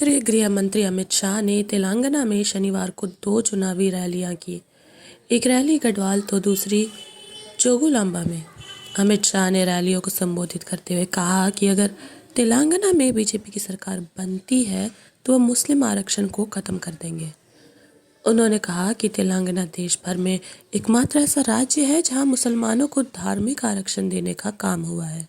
केंद्रीय गृह मंत्री अमित शाह ने तेलंगाना में शनिवार को 2 चुनावी रैलियां की। एक रैली गढ़वाल तो दूसरी जोगुलांबा में। अमित शाह ने रैलियों को संबोधित करते हुए कहा कि अगर तेलंगाना में बीजेपी की सरकार बनती है तो वह मुस्लिम आरक्षण को खत्म कर देंगे। उन्होंने कहा कि तेलंगाना देश भर में एकमात्र ऐसा राज्य है जहां मुसलमानों को धार्मिक आरक्षण देने का काम हुआ है।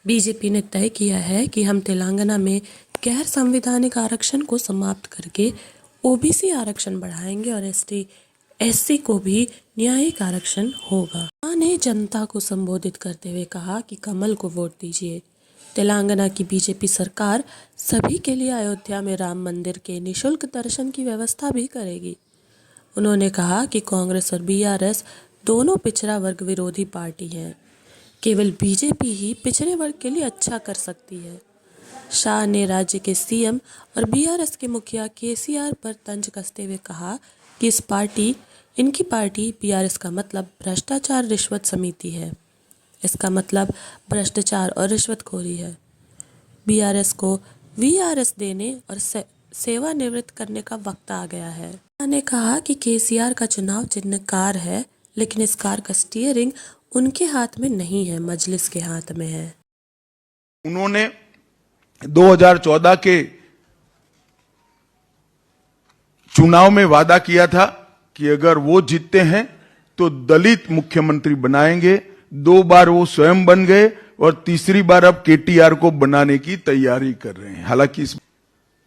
बीजेपी ने तय किया है कि हम तेलंगाना में गैर संवैधानिक आरक्षण को समाप्त करके ओबीसी आरक्षण बढ़ाएंगे और एससी को भी न्यायिक आरक्षण होगा। शाह ने जनता को संबोधित करते हुए कहा कि कमल को वोट दीजिए। तेलंगाना की बीजेपी सरकार सभी के लिए अयोध्या में राम मंदिर के निःशुल्क दर्शन की व्यवस्था भी करेगी। उन्होंने कहा कि कांग्रेस और बीआरएस दोनों पिछड़ा वर्ग विरोधी पार्टी हैं। केवल बीजेपी ही पिछड़े वर्ग के लिए अच्छा कर सकती है। शाह ने राज्य के सीएम और बीआरएस के मुखिया केसीआर पर तंज कसते हुए कहा कि इनकी पार्टी बीआरएस का मतलब भ्रष्टाचार रिश्वत समिति है। इसका मतलब भ्रष्टाचार और रिश्वतखोरी है। बीआरएस को वीआरएस देने और सेवानिवृत्त करने का वक्त आ गया है। शाह ने कहा कि केसीआर का चुनाव चिन्ह कार है, लेकिन इस कार का स्टीयरिंग उनके हाथ में नहीं है, मजलिस के हाथ में है। उन्होंने 2014 के चुनाव में वादा किया था कि अगर वो जीतते हैं तो दलित मुख्यमंत्री बनाएंगे। 2 बार वो स्वयं बन गए और तीसरी बार अब केटीआर को बनाने की तैयारी कर रहे हैं। हालांकि इस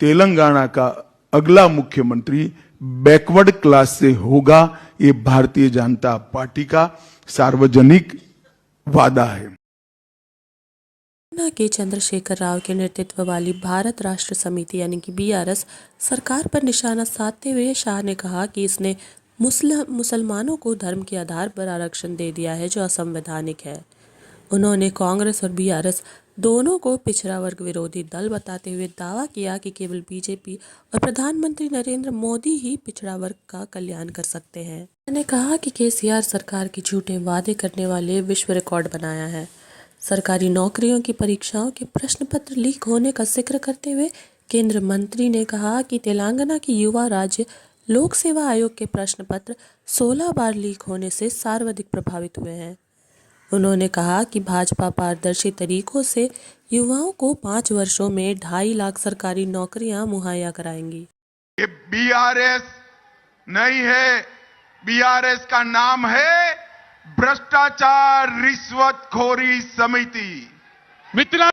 तेलंगाना का अगला मुख्यमंत्री बैकवर्ड क्लास से होगा, ये भारतीय जनता पार्टी का सार्वजनिक वादा है। तेलंगाना के चंद्रशेखर राव के नेतृत्व वाली भारत राष्ट्र समिति यानी कि बीआरएस सरकार पर निशाना साधते हुए शाह ने कहा कि इसने मुसलमानों को धर्म के आधार पर आरक्षण दे दिया है, जो असंवैधानिक है। उन्होंने कांग्रेस और बीआरएस दोनों को पिछड़ा वर्ग विरोधी दल बताते हुए दावा किया कि केवल बीजेपी और प्रधानमंत्री नरेंद्र मोदी ही पिछड़ा वर्ग का कल्याण कर सकते हैं। उन्होंने कहा कि केसीआर सरकार के झूठे वादे करने वाले विश्व रिकॉर्ड बनाया है। सरकारी नौकरियों की परीक्षाओं के प्रश्न पत्र लीक होने का जिक्र करते हुए केंद्र मंत्री ने कहा कि तेलंगाना के युवा राज्य लोक सेवा आयोग के प्रश्न पत्र 16 बार लीक होने से सर्वाधिक प्रभावित हुए हैं। उन्होंने कहा कि भाजपा पारदर्शी तरीकों से युवाओं को 5 वर्षों में 2.5 लाख सरकारी नौकरियां मुहैया कराएंगी। ये बीआरएस नहीं है, बीआरएस का नाम है भ्रष्टाचार रिश्वतखोरी समिति। मित्रों